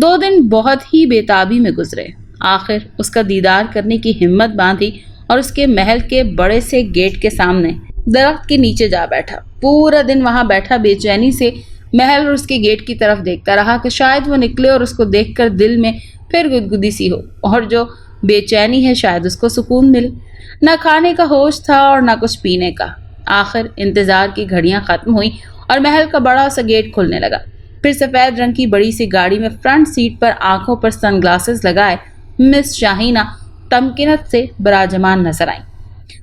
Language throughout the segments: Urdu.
2 دن بہت ہی بےتابی میں گزرے۔ آخر اس کا دیدار کرنے کی ہمت باندھی اور اس کے محل کے بڑے سے گیٹ کے سامنے درخت کے نیچے جا بیٹھا۔ پورا دن وہاں بیٹھا بے چینی سے محل اور اس کے گیٹ کی طرف دیکھتا رہا کہ شاید وہ نکلے اور اس کو دیکھ کر دل میں پھر گدگدی سی ہو، اور جو بے چینی ہے شاید اس کو سکون ملے۔ نہ کھانے کا ہوش تھا اور نہ کچھ پینے کا۔ آخر انتظار کی گھڑیاں ختم ہوئیں اور محل کا بڑا سا گیٹ کھلنے لگا۔ پھر سفید رنگ کی بڑی سی گاڑی میں فرنٹ سیٹ پر آنکھوں پر سن گلاسز لگائے مس شاہینہ تمکنت سے براجمان نظر آئیں۔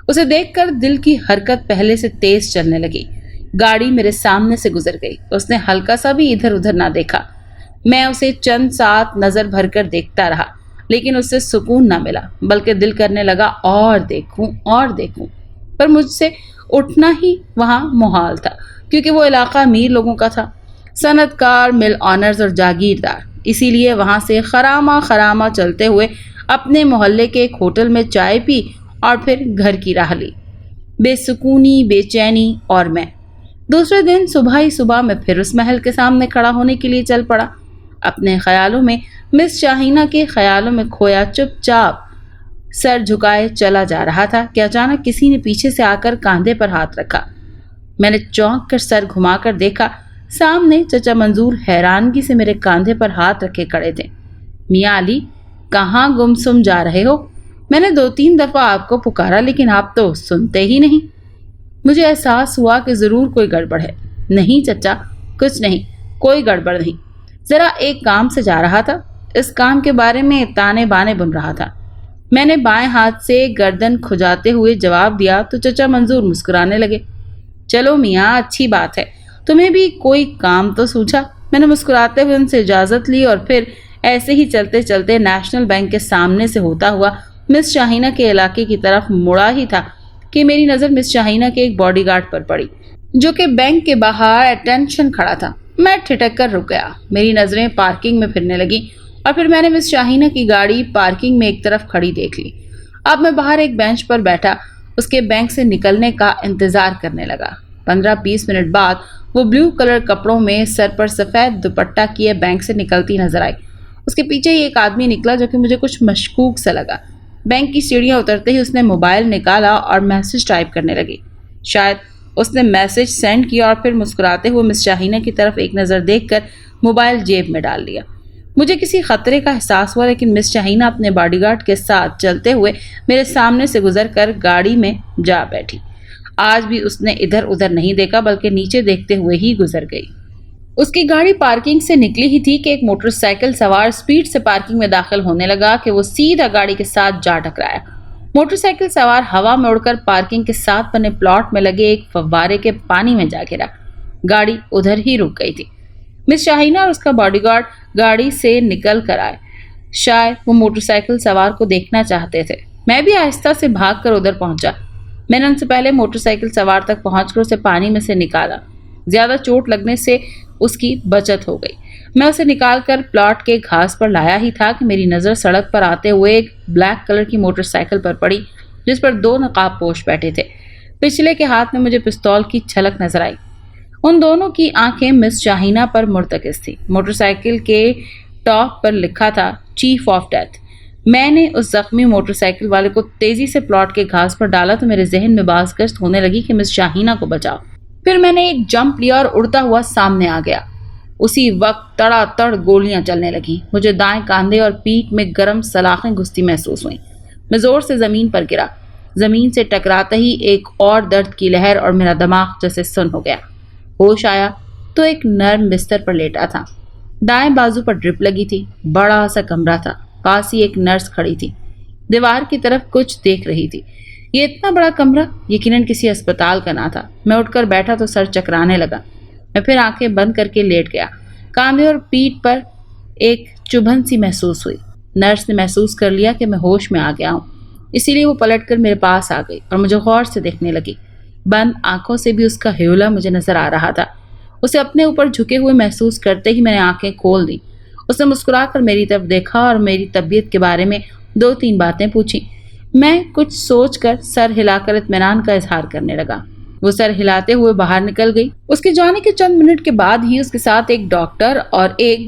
اسے دیکھ کر دل کی حرکت پہلے سے تیز چلنے لگی۔ گاڑی میرے سامنے سے گزر گئی۔ اس نے ہلکا سا بھی ادھر ادھر نہ دیکھا۔ میں اسے چند ساتھ نظر بھر کر دیکھتا رہا، لیکن اس سے سکون نہ ملا، بلکہ دل کرنے لگا اور دیکھوں، پر مجھ سے اٹھنا ہی وہاں محال تھا، کیونکہ وہ علاقہ امیر لوگوں کا تھا، صنعت کار، مل آنرز اور جاگیردار۔ اسی لیے وہاں سے خرامہ چلتے ہوئے اپنے محلے کے ایک ہوٹل میں چائے پی اور پھر گھر کی راہ لی۔ بے سکونی، بے چینی اور میں۔ دوسرے دن صبح ہی صبح میں پھر اس محل کے سامنے کھڑا ہونے کے لیے چل پڑا۔ اپنے خیالوں میں مس شاہینہ کے خیالوں میں کھویا چپ چاپ سر جھکائے چلا جا رہا تھا کہ اچانک کسی نے پیچھے سے آ کر کاندھے پر ہاتھ رکھا۔ میں نے چونک کر سر گھما کر دیکھا، سامنے چچا منظور حیرانگی سے میرے کاندھے پر ہاتھ رکھے کھڑے تھے۔ میاں علی، کہاں گمسم جا رہے ہو؟ میں نے 2-3 دفعہ آپ کو پکارا، لیکن آپ تو سنتے ہی نہیں۔ مجھے احساس ہوا کہ ضرور کوئی گڑبڑ ہے۔ نہیں چچا، کچھ نہیں، کوئی گڑبڑ نہیں، ذرا ایک کام سے جا رہا تھا، اس کام کے بارے میں تانے بانے بن رہا تھا۔ میں نے بائیں ہاتھ سے گردن کھجاتے ہوئے جواب دیا تو چچا منظور مسکرانے لگے۔ چلو میاں، اچھی بات ہے، تمہیں بھی کوئی کام تو سوچا۔ میں نے مسکراتے ہوئے ان سے اجازت لی اور پھر ایسے ہی چلتے چلتے نیشنل بینک کے سامنے سے ہوتا ہوا مس شاہینہ کے علاقے کی طرف مڑا ہی تھا کہ میری نظر مس شاہینہ کے ایک باڈی گارڈ پر پڑی، جو کہ بینک کے باہر اٹینشن کھڑا تھا۔ میں ٹھٹک کر رک گیا۔ میری نظریں پارکنگ میں پھرنے لگیں اور پھر میں نے مس شاہینہ کی گاڑی پارکنگ میں ایک طرف کھڑی دیکھ لی۔ اب میں باہر ایک بینچ پر بیٹھا اس کے بینک سے نکلنے کا انتظار کرنے لگا۔ 15-20 منٹ بعد وہ بلیو کلر کپڑوں میں سر پر سفید دوپٹہ کیے بینک سے نکلتی نظر آئی۔ اس کے پیچھے ہی ایک آدمی نکلا جو کہ مجھے کچھ مشکوک سا لگا۔ بینک کی سیڑھیاں اترتے ہی اس نے موبائل نکالا اور میسج ٹائپ کرنے لگی۔ شاید اس نے میسج سینڈ کیا اور پھر مسکراتے ہوئے مس شاہینہ کی طرف ایک نظر دیکھ کر موبائل جیب میں ڈال لیا۔ مجھے کسی خطرے کا احساس ہوا، لیکن مس شاہینہ اپنے باڈی گارڈ کے ساتھ چلتے ہوئے میرے سامنے سے گزر کر گاڑی میں جا بیٹھی۔ آج بھی اس نے ادھر ادھر نہیں دیکھا، بلکہ نیچے دیکھتے ہوئے ہی گزر گئی۔ اس کی گاڑی پارکنگ سے نکلی ہی تھی کہ ایک موٹر سائیکل سوار سپیڈ سے پارکنگ میں داخل ہونے لگا کہ وہ سیدھا گاڑی کے ساتھ جا ٹکرایا۔ موٹر سائیکل سوار ہوا میں اڑ کر پارکنگ کے ساتھ بنے پلاٹ میں لگے ایک فوارے کے پانی میں جا گرا۔ گاڑی ادھر ہی رک گئی تھی۔ مس شاہینہ اور اس کا باڈی گارڈ گاڑی سے نکل کر آئے۔ شاید وہ موٹر سائیکل سوار کو دیکھنا چاہتے تھے۔ میں بھی آہستہ سے بھاگ کر ادھر پہنچا۔ میں نے ان سے پہلے موٹر سائیکل سوار تک پہنچ کر اسے پانی میں سے نکالا۔ زیادہ چوٹ لگنے سے اس کی بچت ہو گئی۔ میں اسے نکال کر پلاٹ کے گھاس پر لایا ہی تھا کہ میری نظر سڑک پر آتے ہوئے ایک بلیک کلر کی موٹر سائیکل پر پڑی، جس پر 2 نقاب پوش بیٹھے تھے۔ پچھلے کے ہاتھ میں مجھے پستول کی چھلک نظر آئی۔ ان دونوں کی آنکھیں مس شاہینہ پر مرتکز تھی۔ موٹر سائیکل کے ٹاپ پر لکھا تھا چیف آف ڈیتھ۔ میں نے اس زخمی موٹر سائیکل والے کو تیزی سے پلاٹ کے گھاس پر ڈالا تو میرے ذہن میں باز گشت ہونے لگی کہ مس شاہینہ کو بچاؤ۔ پھر میں نے ایک جمپ لیا اور اڑتا ہوا سامنے آ گیا۔ اسی وقت تڑا تڑ گولیاں چلنے لگیں۔ مجھے دائیں کاندھے اور پیٹھ میں گرم سلاخیں گھستی محسوس ہوئیں۔ میں زور سے زمین پر گرا۔ زمین سے ٹکراتے ہی ایک اور درد کی لہر اور میرا دماغ جیسے سن ہو گیا۔ ہوش آیا تو ایک نرم بستر پر لیٹا تھا۔ دائیں بازو پر ڈرپ لگی تھی۔ بڑا سا کمرہ تھا۔ پاس ہی ایک نرس کھڑی تھی، دیوار کی طرف کچھ دیکھ رہی تھی۔ یہ اتنا بڑا کمرہ یقیناً کسی اسپتال کا نہ تھا۔ میں اٹھ کر بیٹھا تو سر چکرانے لگا۔ میں پھر آنکھیں بند کر کے لیٹ گیا۔ کاندھے اور پیٹھ پر ایک چبھن سی محسوس ہوئی۔ نرس نے محسوس کر لیا کہ میں ہوش میں آ گیا ہوں، اسی لیے وہ پلٹ کر میرے پاس آ گئی اور مجھے غور سے دیکھنے لگی۔ بند آنکھوں سے بھی اس کا ہیولا مجھے نظر آ رہا تھا۔ اسے اپنے اوپر جھکے ہوئے محسوس کرتے ہی میں نے آنکھیں کھول دی۔ اس نے مسکرا کر میری طرف دیکھا اور میری طبیعت کے بارے میں 2-3 باتیں پوچھی۔ میں کچھ سوچ کر سر ہلا کر اطمینان کا اظہار کرنے لگا۔ وہ سر ہلاتے ہوئے باہر نکل گئی۔ اس کے جانے کے چند منٹ کے بعد ہی اس کے ساتھ ایک ڈاکٹر اور ایک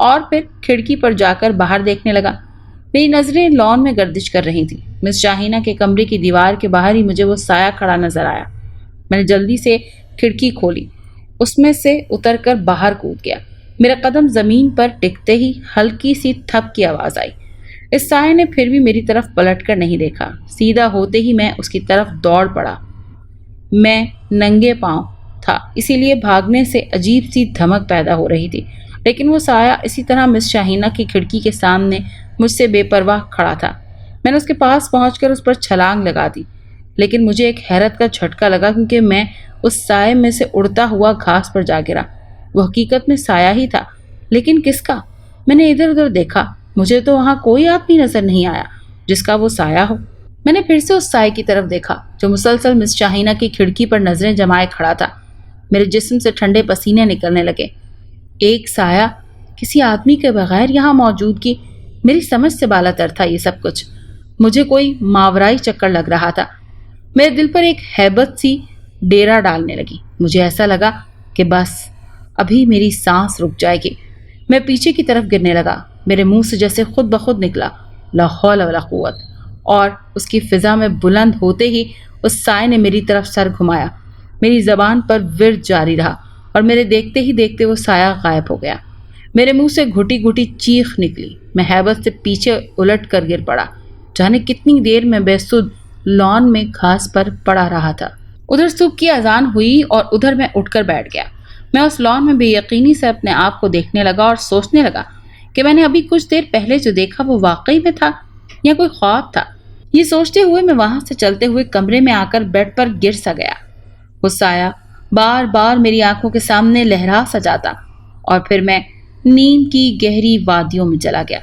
اور پھر کھڑکی پر جا کر باہر دیکھنے لگا۔ میری نظریں لان میں گردش کر رہی تھیں۔ مس شاہینہ کے کمرے کی دیوار کے باہر ہی مجھے وہ سایہ کھڑا نظر آیا۔ میں نے جلدی سے کھڑکی کھولی، اس میں سے اتر کر باہر کود گیا۔ میرا قدم زمین پر ٹکتے ہی ہلکی سی تھپ کی آواز آئی۔ اس سائے نے پھر بھی میری طرف پلٹ کر نہیں دیکھا، سیدھا ہوتے ہی میں اس کی طرف دوڑ پڑا۔ میں ننگے پاؤں تھا، اسی لیے بھاگنے سے عجیب سی دھمک پیدا ہو رہی تھی، لیکن وہ سایہ اسی طرح مس شاہینہ کی کھڑکی کے سامنے مجھ سے بے پرواہ کھڑا تھا۔ میں نے اس کے پاس پہنچ کر اس پر چھلانگ لگا دی، لیکن مجھے ایک حیرت کا جھٹکا لگا کیونکہ میں اس سائے میں سے اڑتا ہوا گھاس پر جا گرا۔ وہ حقیقت میں سایہ ہی تھا، لیکن کس کا؟ میں نے ادھر ادھر دیکھا، مجھے تو وہاں کوئی آدمی نظر نہیں آیا جس کا وہ سایہ ہو۔ میں نے پھر سے اس سائے کی طرف دیکھا جو مسلسل مس شاہینہ کی کھڑکی پر نظریں جمائے کھڑا تھا۔ میرے جسم سے ٹھنڈے پسینے نکلنے لگے۔ ایک سایہ کسی آدمی کے بغیر یہاں موجود کی، میری سمجھ سے بالاتر تھا یہ سب کچھ۔ مجھے کوئی ماورائی چکر لگ رہا تھا۔ میرے دل پر ایک ہیبت سی ڈیرا ڈالنے لگی۔ مجھے ایسا لگا کہ بس ابھی میری سانس رک جائے گی۔ میں پیچھے کی طرف گرنے لگا۔ میرے منہ سے جیسے خود بخود نکلا لا حول ولا قوت، اور اس کی فضا میں بلند ہوتے ہی اس سائے نے میری طرف سر گھمایا۔ میری زبان پر ورد جاری رہا اور میرے دیکھتے ہی دیکھتے وہ سایہ غائب ہو گیا۔ میرے منہ سے گھٹی گھٹی چیخ نکلی۔ میں ہیبت سے پیچھے الٹ کر گر پڑا۔ جانے کتنی دیر میں بے سود لان میں گھاس پر پڑا رہا تھا۔ ادھر صبح کی اذان ہوئی اور ادھر میں اٹھ کر بیٹھ گیا۔ میں اس لان میں بے یقینی سے اپنے آپ کو دیکھنے لگا اور سوچنے لگا کہ میں نے ابھی کچھ دیر پہلے جو دیکھا وہ واقعی میں تھا یا کوئی خواب تھا۔ یہ سوچتے ہوئے میں وہاں سے چلتے ہوئے کمرے میں آ کر بیڈ پر گر سا گیا۔ وہ سایہ بار بار میری آنکھوں کے سامنے لہرا سا جاتا اور پھر میں نیند کی گہری وادیوں میں چلا گیا۔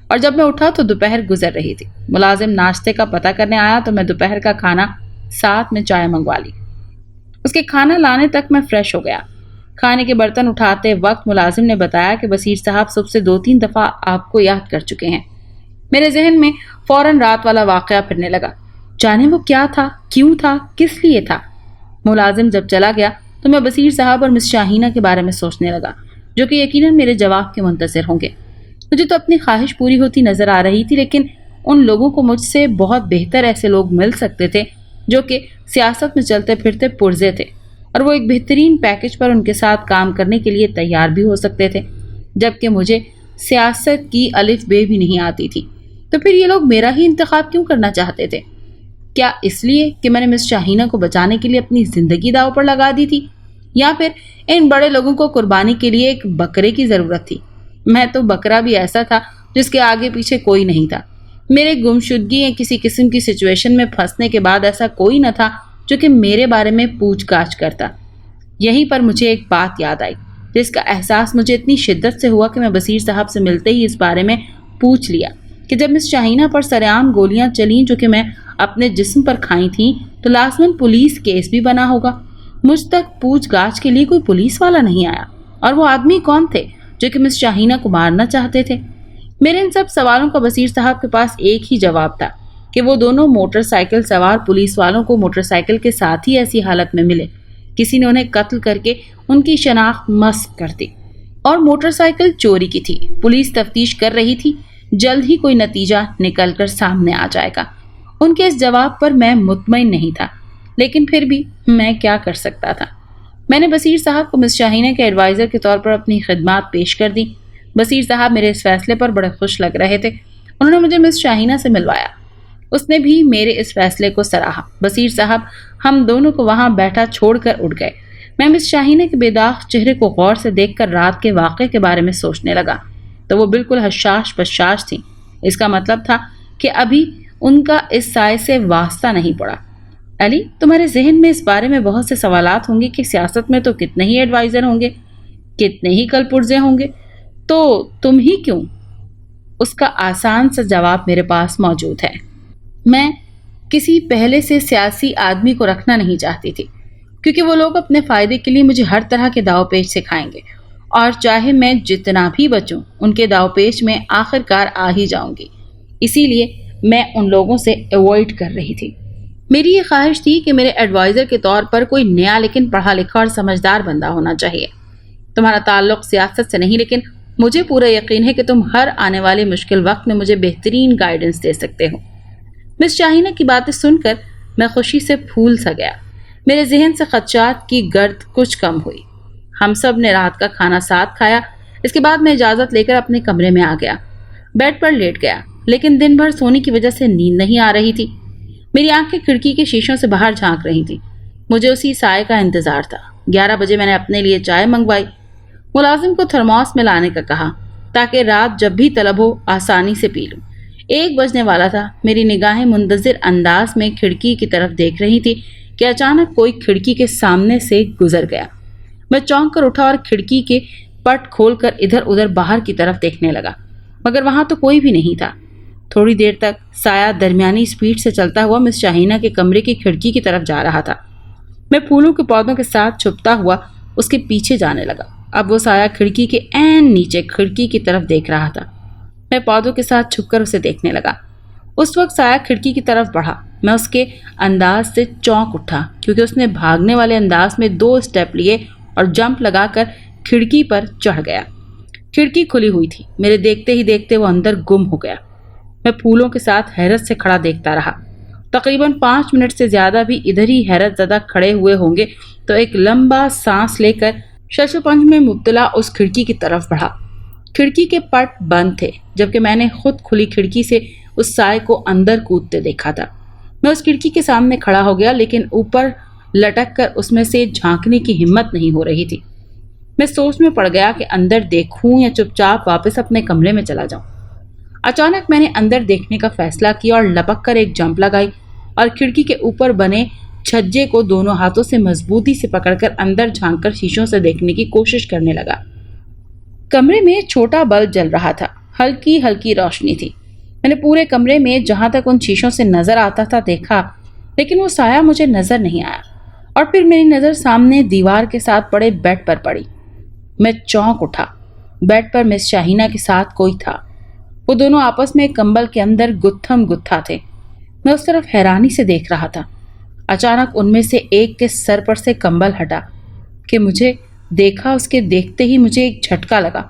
اور جب میں اٹھا تو دوپہر گزر رہی تھی۔ ملازم ناشتے کا پتہ کرنے آیا تو میں دوپہر کا کھانا ساتھ میں چائے منگوا لی۔ اس کے کھانا لانے تک میں فریش ہو گیا۔ کھانے کے برتن اٹھاتے وقت ملازم نے بتایا کہ بصیر صاحب صبح سے 2-3 دفعہ آپ کو یاد کر چکے ہیں۔ میرے ذہن میں فوراً رات والا واقعہ پھرنے لگا۔ جانے وہ کیا تھا، کیوں تھا، کس لیے تھا؟ ملازم جب چلا گیا تو میں بصیر صاحب اور مس شاہینہ کے بارے میں سوچنے لگا، جو کہ یقیناً میرے جواب کے منتظر ہوں گے۔ مجھے تو اپنی خواہش پوری ہوتی نظر آ رہی تھی، لیکن ان لوگوں کو مجھ سے بہت بہتر ایسے لوگ مل سکتے تھے جو کہ سیاست میں چلتے پھرتے پرزے تھے، اور وہ ایک بہترین پیکج پر ان کے ساتھ کام کرنے کے لیے تیار بھی ہو سکتے تھے، جبکہ مجھے سیاست کی الف بے بھی نہیں آتی تھی۔ تو پھر یہ لوگ میرا ہی انتخاب کیوں کرنا چاہتے تھے؟ کیا اس لیے کہ میں نے مس شاہینہ کو بچانے کے لیے اپنی زندگی داؤ پر لگا دی تھی، یا پھر ان بڑے لوگوں کو قربانی کے لیے ایک بکرے کی ضرورت تھی؟ میں تو بکرا بھی ایسا تھا جس کے آگے پیچھے کوئی نہیں تھا۔ میرے گمشدگی یا کسی قسم کی سچویشن میں پھنسنے کے بعد ایسا کوئی نہ تھا جو کہ میرے بارے میں پوچھ گاچھ کرتا۔ یہیں پر مجھے ایک بات یاد آئی جس کا احساس مجھے اتنی شدت سے ہوا کہ میں بصیر صاحب سے ملتے ہی اس بارے میں پوچھ لیا کہ جب مس شاہینہ پر سرعام گولیاں چلیں جو کہ میں اپنے جسم پر کھائی تھیں تو لازماً پولیس کیس بھی بنا ہوگا۔ مجھ تک پوچھ گاچھ کے لیے کوئی پولیس والا نہیں آیا، اور وہ آدمی کون تھے جو کہ مس شاہینہ کو مارنا چاہتے تھے؟ میرے ان سب سوالوں کا بصیر صاحب کے پاس ایک ہی جواب تھا کہ وہ دونوں موٹر سائیکل سوار پولیس والوں کو موٹر سائیکل کے ساتھ ہی ایسی حالت میں ملے، کسی نے انہیں قتل کر کے ان کی شناخت مسخ کر دی، اور موٹر سائیکل چوری کی تھی۔ پولیس تفتیش کر رہی تھی، جلد ہی کوئی نتیجہ نکل کر سامنے آ جائے گا۔ ان کے اس جواب پر میں مطمئن نہیں تھا، لیکن پھر بھی میں کیا کر سکتا تھا؟ میں نے بصیر صاحب کو مس شاہینہ کے ایڈوائزر کے طور پر اپنی خدمات پیش کر دی۔ بصیر صاحب میرے اس فیصلے پر بڑے خوش لگ رہے تھے۔ انہوں نے مجھے مس شاہینہ سے ملوایا۔ اس نے بھی میرے اس فیصلے کو سراہا۔ بصیر صاحب ہم دونوں کو وہاں بیٹھا چھوڑ کر اٹھ گئے۔ میں مس شاہینہ کے بے داغ چہرے کو غور سے دیکھ کر رات کے واقعے کے بارے میں سوچنے لگا تو وہ بالکل حشاش بشاش تھیں۔ اس کا مطلب تھا کہ ابھی ان کا اس سائے سے واسطہ نہیں پڑا۔ علی، تمہارے ذہن میں اس بارے میں بہت سے سوالات ہوں گے کہ سیاست میں تو کتنے ہی ایڈوائزر ہوں گے، کتنے ہی کل پرزے ہوں گے، تو تم ہی کیوں؟ اس کا آسان سا جواب میرے پاس موجود ہے۔ میں کسی پہلے سے سیاسی آدمی کو رکھنا نہیں چاہتی تھی، کیونکہ وہ لوگ اپنے فائدے کے لیے مجھے ہر طرح کے داؤ پیچ سکھائیں گے، اور چاہے میں جتنا بھی بچوں ان کے داؤ پیچ میں آخر کار آ ہی جاؤں گی۔ اسی لیے میں ان لوگوں سے ایوائڈ کر رہی تھی۔ میری یہ خواہش تھی کہ میرے ایڈوائزر کے طور پر کوئی نیا لیکن پڑھا لکھا اور سمجھدار بندہ ہونا چاہیے۔ تمہارا تعلق سیاست سے نہیں لیکن مجھے پورا یقین ہے کہ تم ہر آنے والے مشکل وقت میں مجھے بہترین گائیڈنس دے سکتے ہو۔ مس شاہینہ کی باتیں سن کر میں خوشی سے پھول سا گیا۔ میرے ذہن سے خدشات کی گرد کچھ کم ہوئی۔ ہم سب نے رات کا کھانا ساتھ کھایا۔ اس کے بعد میں اجازت لے کر اپنے کمرے میں آ گیا، بیڈ پر لیٹ گیا، لیکن دن بھر سونے کی وجہ سے نیند نہیں آ رہی تھی۔ میری آنکھیں کھڑکی کے شیشوں سے باہر جھانک رہی تھی۔ مجھے اسی سائے کا انتظار تھا۔ 11 بجے میں نے اپنے لیے چائے منگوائی، ملازم کو تھرماس میں لانے کا کہا تاکہ رات جب بھی طلب ہو آسانی سے پی لوں۔ 1 بجنے والا تھا۔ میری نگاہیں منتظر انداز میں کھڑکی کی طرف دیکھ رہی تھی کہ اچانک کوئی کھڑکی کے سامنے سے گزر گیا۔ میں چونک کر اٹھا اور کھڑکی کے پٹ کھول کر ادھر ادھر باہر کی طرف دیکھنے لگا، مگر وہاں تو کوئی بھی نہیں تھا۔ تھوڑی دیر تک سایہ درمیانی سپیڈ سے چلتا ہوا مس شاہینہ کے کمرے کی کھڑکی کی طرف جا رہا تھا۔ میں پھولوں کے پودوں کے ساتھ چھپتا ہوا اس کے پیچھے جانے لگا۔ اب وہ سایہ کھڑکی کے عین نیچے کھڑکی کی طرف دیکھ رہا تھا۔ میں پودوں کے ساتھ چھپ کر اسے دیکھنے لگا۔ اس وقت سایہ کھڑکی کی طرف بڑھا۔ میں اس کے انداز سے چونک اٹھا کیونکہ اس نے بھاگنے والے انداز میں 2 اسٹیپ لیے اور جمپ لگا کر کھڑکی پر چڑھ گیا۔ کھڑکی کھلی ہوئی تھی۔ میرے دیکھتے ہی دیکھتے وہ اندر گم ہو گیا۔ میں پھولوں کے ساتھ حیرت سے کھڑا دیکھتا رہا۔ تقریباً 5 منٹ سے زیادہ بھی ادھر ہی حیرت زدہ کھڑے ہوئے ہوں گے تو ایک لمبا سانس لے کر ششپنج میں مبتلا اس کھڑکی کی طرف بڑھا۔ کھڑکی کے پٹ بند تھے جبکہ میں نے خود کھلی کھڑکی سے اس سائے کو اندر کودتے دیکھا تھا۔ میں اس کھڑکی کے سامنے کھڑا ہو گیا لیکن اوپر لٹک کر اس میں سے جھانکنے کی ہمت نہیں ہو رہی تھی۔ میں سوچ میں پڑ گیا کہ اندر دیکھوں یا چپ چاپ واپس اپنے کمرے میں چلا جاؤں۔ اچانک میں نے اندر دیکھنے کا فیصلہ کیا اور لپک کر ایک جمپ لگائی اور کھڑکی کے اوپر بنے چھجے کو دونوں ہاتھوں سے مضبوطی سے پکڑ کر اندر جھانک کر شیشوں سے دیکھنے کی کوشش کرنے لگا۔ کمرے میں چھوٹا بلب جل رہا تھا، ہلکی ہلکی روشنی تھی۔ میں نے پورے کمرے میں جہاں تک ان شیشوں سے نظر آتا تھا دیکھا، لیکن وہ سایہ مجھے نظر نہیں آیا۔ اور پھر میری نظر سامنے دیوار کے ساتھ پڑے بیڈ پر پڑی۔ میں چونک اٹھا۔ بیڈ پر مس شاہینہ کے ساتھ کوئی تھا۔ وہ دونوں آپس میں کمبل کے اندر گتھم گتھا تھے۔ میں اس طرف حیرانی سے دیکھ رہا تھا۔ اچانک ان میں سے ایک کے سر پر سے کمبل ہٹا کہ مجھے دیکھا۔ اس کے دیکھتے ہی مجھے ایک جھٹکا لگا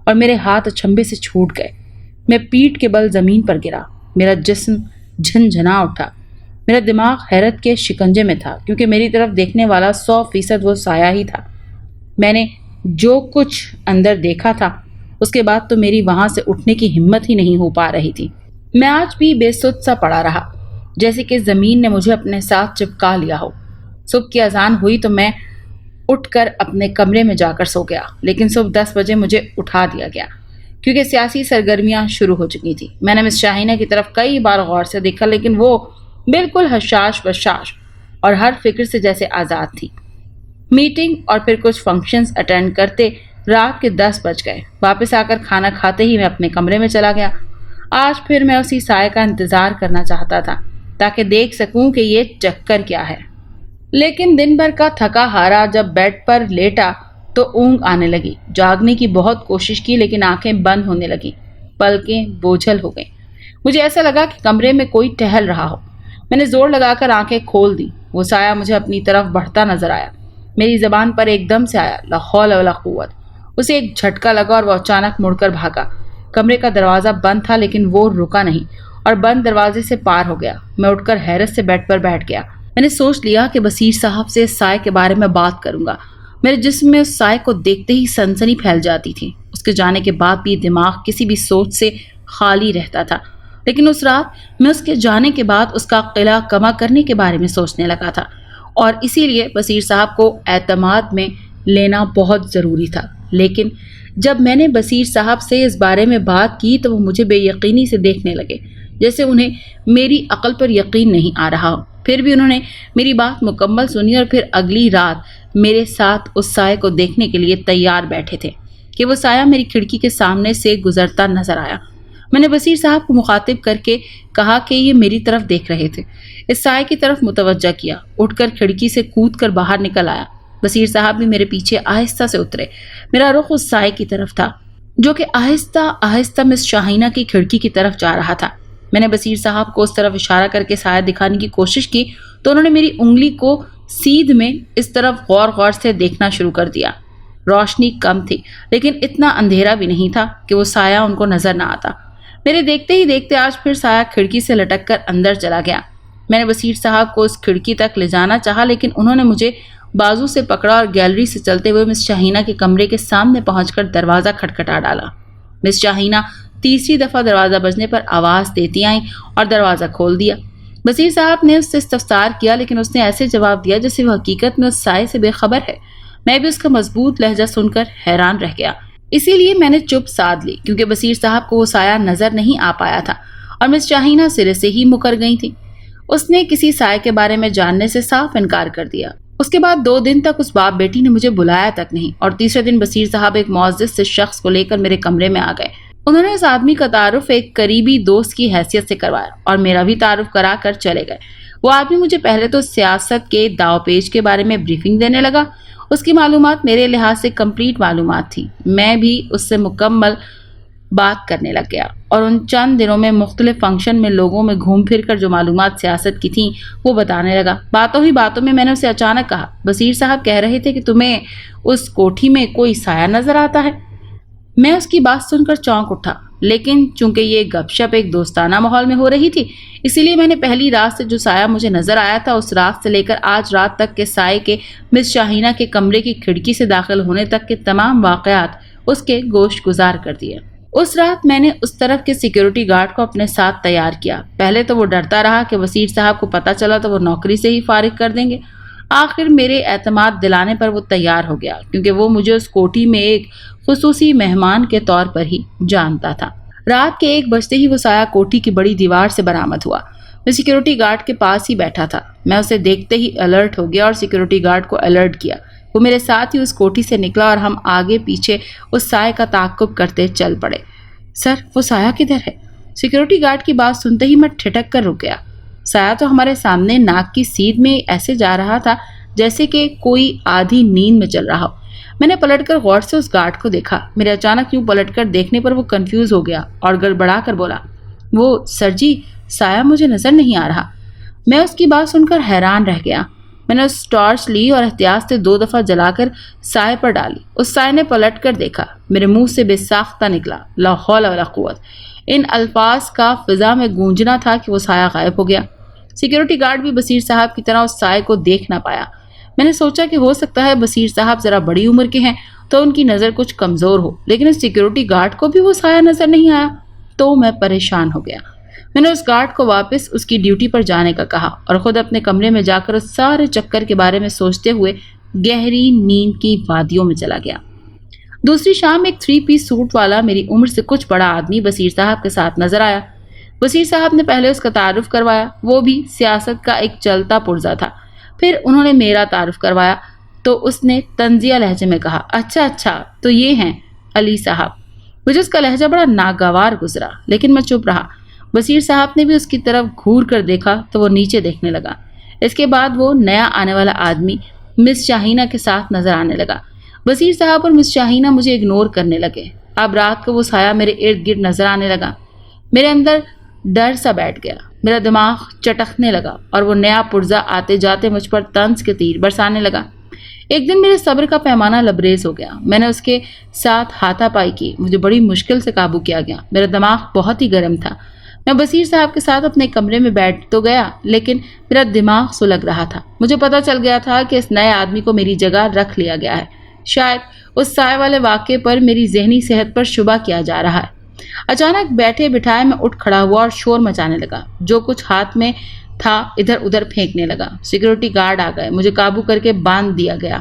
اور میرے ہاتھ اچھمبے سے چھوٹ گئے۔ میں پیٹھ کے بل زمین پر گرا۔ میرا جسم جھنجھنا اٹھا۔ میرا دماغ حیرت کے شکنجے میں تھا کیونکہ میری طرف دیکھنے والا 100% وہ سایہ ہی تھا۔ میں نے جو کچھ اندر دیکھا تھا اس کے بعد تو میری وہاں سے اٹھنے کی ہمت ہی نہیں ہو پا رہی تھی۔ میں آج بھی بے سد سا پڑا رہا، جیسے کہ زمین نے مجھے اپنے ساتھ چپکا لیا ہو۔ صبح کی اذان ہوئی تو میں اٹھ کر اپنے کمرے میں جا کر سو گیا، لیکن صبح 10 بجے مجھے اٹھا دیا گیا کیونکہ سیاسی سرگرمیاں شروع ہو چکی تھیں۔ میں نے مس شاہینہ کی طرف کئی بار غور سے دیکھا لیکن وہ بالکل حشاش بشاش اور ہر فکر سے جیسے آزاد تھی۔ میٹنگ اور پھر کچھ فنکشنز اٹینڈ کرتے رات کے 10 بج گئے۔ واپس آ کر کھانا کھاتے ہی میں اپنے کمرے میں چلا گیا۔ آج پھر میں اسی سائے کا انتظار کرنا چاہتا تھا تاکہ دیکھ سکوں کہ یہ چکر کیا ہے۔ لیکن دن بھر کا تھکا ہارا جب بیڈ پر لیٹا تو اونگ آنے لگی۔ جاگنے کی بہت کوشش کی لیکن آنکھیں بند ہونے لگی، پلکیں بوجھل ہو گئیں۔ مجھے ایسا لگا کہ کمرے میں کوئی ٹہل رہا ہو۔ میں نے زور لگا کر آنکھیں کھول دی۔ وہ سایہ مجھے اپنی طرف بڑھتا نظر آیا۔ میری زبان پر ایک دم سے آیا لا حول ولا قوت۔ اسے ایک جھٹکا لگا اور وہ اچانک مڑ کر بھاگا۔ کمرے کا دروازہ بند تھا لیکن وہ رکا نہیں اور بند دروازے سے پار ہو گیا۔ میں اٹھ کر حیرت سے بیڈ پر بیٹھ گیا۔ میں نے سوچ لیا کہ بصیر صاحب سے اس سائے کے بارے میں بات کروں گا۔ میرے جسم میں اس سائے کو دیکھتے ہی سنسنی پھیل جاتی تھی۔ اس کے جانے کے بعد بھی دماغ کسی بھی سوچ سے خالی رہتا تھا، لیکن اس رات میں اس کے جانے کے بعد اس کا قلعہ کما کرنے کے بارے میں سوچنے لگا تھا اور اسی لیے بصیر صاحب کو اعتماد میں لینا بہت ضروری تھا۔ لیکن جب میں نے بصیر صاحب سے اس بارے میں بات کی تو وہ مجھے بے یقینی سے دیکھنے لگے، جیسے انہیں میری عقل پر یقین نہیں آ رہا ہو۔ پھر بھی انہوں نے میری بات مکمل سنی اور پھر اگلی رات میرے ساتھ اس سائے کو دیکھنے کے لیے تیار بیٹھے تھے کہ وہ سایہ میری کھڑکی کے سامنے سے گزرتا نظر آیا۔ میں نے بصیر صاحب کو مخاطب کر کے کہا کہ یہ میری طرف دیکھ رہے تھے۔ اس سائے کی طرف متوجہ کیا، اٹھ کر کھڑکی سے کود کر باہر نکل آیا۔ بصیر صاحب بھی میرے پیچھے آہستہ سے اترے۔ میرا رخ اس سائے کی طرف تھا جو کہ آہستہ آہستہ مس شاہینہ کی کھڑکی کی طرف جا رہا تھا۔ میں نے بصیر صاحب کو اس طرف اشارہ کر کے سایہ دکھانے کی کوشش کی تو انہوں نے میری انگلی کو سیدھ میں اس طرف غور غور سے دیکھنا شروع کر دیا۔ روشنی کم تھی لیکن اتنا اندھیرا بھی نہیں تھا کہ وہ سایہ ان کو نظر نہ آتا۔ میرے دیکھتے ہی دیکھتے آج پھر سایہ کھڑکی سے لٹک کر اندر چلا گیا۔ میں نے بصیر صاحب کو اس کھڑکی تک لے جانا چاہا لیکن انہوں نے مجھے بازو سے پکڑا اور گیلری سے چلتے ہوئے مس شاہینہ کے کمرے کے سامنے پہنچ کر دروازہ کھٹکھٹا ڈالا۔ مس شاہینہ تیسری دفعہ دروازہ بجنے پر آواز دیتی آئیں اور دروازہ کھول دیا۔ بصیر صاحب نے اس سے استفسار کیا لیکن اس نے ایسے جواب دیا جیسے وہ حقیقت میں اس سائے سے بے خبر ہے۔ میں بھی اس کا مضبوط لہجہ سن کر حیران رہ گیا، اسی لیے میں نے چپ سادھ لی کیونکہ بصیر صاحب کو وہ سایہ نظر نہیں آ پایا تھا اور مس شاہینہ سرے سے ہی مکر گئی تھی۔ اس نے کسی سائے کے بارے میں جاننے سے صاف انکار کر دیا۔ اس کے بعد 2 دن تک اس باپ بیٹی نے مجھے بلایا تک نہیں اور تیسرے دن بصیر صاحب ایک معزز سے شخص کو لے کر میرے کمرے میں آ گئے۔ انہوں نے اس آدمی کا تعارف ایک قریبی دوست کی حیثیت سے کروایا اور میرا بھی تعارف کرا کر چلے گئے۔ وہ آدمی مجھے پہلے تو سیاست کے داؤ پیچ کے بارے میں بریفنگ دینے لگا۔ اس کی معلومات میرے لحاظ سے کمپلیٹ معلومات تھی۔ میں بھی اس سے مکمل بات کرنے لگ گیا اور ان چند دنوں میں مختلف فنکشن میں لوگوں میں گھوم پھر کر جو معلومات سیاست کی تھیں وہ بتانے لگا۔ باتوں ہی باتوں میں نے اسے اچانک کہا، بصیر صاحب کہہ رہے تھے کہ تمہیں اس کوٹھی میں کوئی سایہ نظر آتا ہے۔ میں اس کی بات سن کر چونک اٹھا لیکن چونکہ یہ گپ شپ ایک دوستانہ ماحول میں ہو رہی تھی اسی لیے میں نے پہلی رات سے جو سایہ مجھے نظر آیا تھا اس رات سے لے کر آج رات تک کے سائے کے مس شاہینہ کے کمرے کی کھڑکی سے داخل ہونے تک کے تمام واقعات اس کے گوش گزار کر دیے۔ اس رات میں نے اس طرف کے سیکیورٹی گارڈ کو اپنے ساتھ تیار کیا۔ پہلے تو وہ ڈرتا رہا کہ وزیر صاحب کو پتہ چلا تو وہ نوکری سے ہی فارغ کر دیں گے۔ آخر میرے اعتماد دلانے پر وہ تیار ہو گیا کیونکہ وہ مجھے اس کوٹھی میں ایک خصوصی مہمان کے طور پر ہی جانتا تھا۔ رات کے 1 بجتے ہی وہ سایہ کوٹھی کی بڑی دیوار سے برآمد ہوا۔ میں سیکیورٹی گارڈ کے پاس ہی بیٹھا تھا۔ میں اسے دیکھتے ہی الرٹ ہو گیا اور سیکیورٹی گارڈ کو الرٹ کیا۔ وہ میرے ساتھ ہی اس کوٹھی سے نکلا اور ہم آگے پیچھے اس سائے کا تعاقب کرتے چل پڑے۔ سر، وہ سایہ کدھر ہے؟ سیکیورٹی گارڈ کی بات سنتے ہی میں ٹھٹک کر رک گیا۔ سایہ تو ہمارے سامنے ناک کی سیدھ میں ایسے جا رہا تھا جیسے کہ کوئی آدھی نیند میں چل رہا ہو۔ میں نے پلٹ کر غور سے اس گارڈ کو دیکھا۔ میرے اچانک یوں پلٹ کر دیکھنے پر وہ کنفیوز ہو گیا اور گڑبڑا کر بولا، وہ سر جی، سایہ مجھے نظر نہیں آ رہا۔ میں اس کی بات سن کر حیران رہ گیا۔ میں نے اس ٹارچ لی اور احتیاط سے 2 دفعہ جلا کر سائے پر ڈالی۔ اس سائے نے پلٹ کر دیکھا۔ میرے منہ سے بے ساختہ نکلا، لا حول ولا قوت۔ ان الفاظ کا فضا میں گونجنا تھا کہ وہ سایہ غائب ہو گیا۔ سیکیورٹی گارڈ بھی بصیر صاحب کی طرح اس سائے کو دیکھ نہ پایا۔ میں نے سوچا کہ ہو سکتا ہے بصیر صاحب ذرا بڑی عمر کے ہیں تو ان کی نظر کچھ کمزور ہو، لیکن اس سیکیورٹی گارڈ کو بھی وہ سایہ نظر نہیں آیا تو میں پریشان ہو گیا۔ میں نے اس گارڈ کو واپس اس کی ڈیوٹی پر جانے کا کہا اور خود اپنے کمرے میں جا کر اس سارے چکر کے بارے میں سوچتے ہوئے گہری نیند کی وادیوں میں چلا گیا۔ دوسری شام ایک 3 پیس سوٹ والا میری عمر سے کچھ بڑا آدمی بصیر صاحب کے ساتھ نظر آیا۔ بصیر صاحب نے پہلے اس کا تعارف کروایا، وہ بھی سیاست کا ایک چلتا پرزا تھا۔ پھر انہوں نے میرا تعارف کروایا تو اس نے طنزیہ لہجے میں کہا، اچھا تو یہ ہیں علی صاحب۔ مجھے اس کا لہجہ بڑا ناگوار گزرا لیکن میں چپ رہا۔ بصیر صاحب نے بھی اس کی طرف گھور کر دیکھا تو وہ نیچے دیکھنے لگا۔ اس کے بعد وہ نیا آنے والا آدمی مس شاہینہ کے ساتھ نظر آنے لگا۔ بصیر صاحب اور مس شاہینہ مجھے اگنور کرنے لگے۔ اب رات کو وہ سایہ میرے ارد گرد نظر آنے لگا۔ میرے اندر ڈر سا بیٹھ گیا، میرا دماغ چٹکنے لگا اور وہ نیا پرزا آتے جاتے مجھ پر طنز کے تیر برسانے لگا۔ ایک دن میرے صبر کا پیمانہ لبریز ہو گیا۔ میں نے اس کے ساتھ ہاتھا پائی کی، مجھے بڑی مشکل سے قابو کیا گیا۔ میرا دماغ بہت ہی گرم تھا۔ میں بصیر صاحب کے ساتھ اپنے کمرے میں بیٹھ تو گیا لیکن میرا دماغ سلگ رہا تھا۔ مجھے پتا چل گیا تھا کہ اس نئے آدمی کو میری جگہ رکھ لیا گیا ہے۔ شاید اس سائے والے واقعے پر میری ذہنی صحت پر شبہ کیا جا رہا ہے۔ اچانک بیٹھے بٹھائے میں اٹھ کھڑا ہوا اور شور مچانے لگا، جو کچھ ہاتھ میں تھا ادھر ادھر پھینکنے لگا۔ سیکیورٹی گارڈ آ گئے، مجھے قابو کر کے باندھ دیا گیا۔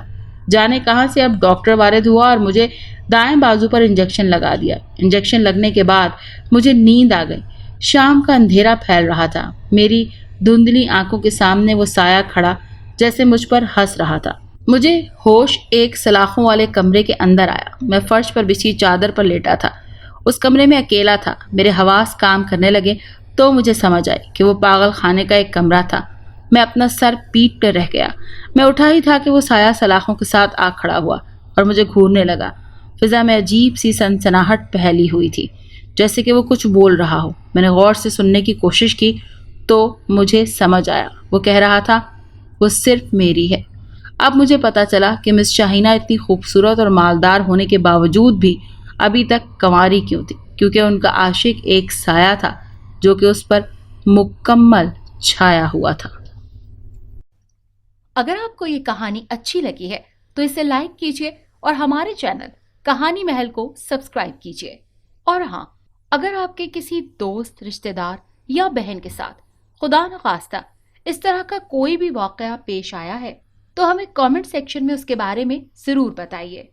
جانے کہاں سے اب ڈاکٹر وارد ہوا اور مجھے دائیں بازو پر انجیکشن لگا دیا۔ انجیکشن لگنے کے بعد مجھے نیند آ گئی۔ شام کا اندھیرا پھیل رہا تھا۔ میری دھندلی آنکھوں کے سامنے وہ سایہ کھڑا جیسے مجھ پر ہنس رہا تھا۔ مجھے ہوش ایک سلاخوں والے کمرے کے اندر آیا۔ میں فرش پر بچھی چادر پر لیٹا تھا۔ اس کمرے میں اکیلا تھا۔ میرے حواس کام کرنے لگے تو مجھے سمجھ آئی کہ وہ پاگل خانے کا ایک کمرہ تھا۔ میں اپنا سر پیٹ کر رہ گیا۔ میں اٹھا ہی تھا کہ وہ سایہ سلاخوں کے ساتھ آ کھڑا ہوا اور مجھے گھورنے لگا۔ فضا میں عجیب سی سنسناہٹ پھیلی ہوئی تھی جیسے کہ وہ کچھ بول رہا ہو۔ میں نے غور سے سننے کی کوشش کی تو مجھے سمجھ آیا۔ وہ کہہ رہا تھا، وہ صرف میری ہے۔ اب مجھے پتا چلا کہ مس شاہینہ اتنی خوبصورت اور مالدار ہونے کے باوجود بھی ابھی تک کنواری کیوں تھی، کیونکہ ان کا عاشق ایک سایہ تھا جو کہ اس پر مکمل چھایا ہوا تھا۔ اگر آپ کو یہ کہانی اچھی لگی ہے تو اسے لائک کیجیے اور ہمارے چینل کہانی محل کو سبسکرائب کیجیے۔ اور ہاں، اگر آپ کے کسی دوست، رشتہ دار یا بہن کے ساتھ خدا نخواستہ اس طرح کا کوئی بھی واقعہ پیش آیا ہے تو ہمیں کامنٹ سیکشن میں اس کے بارے میں ضرور بتائیے۔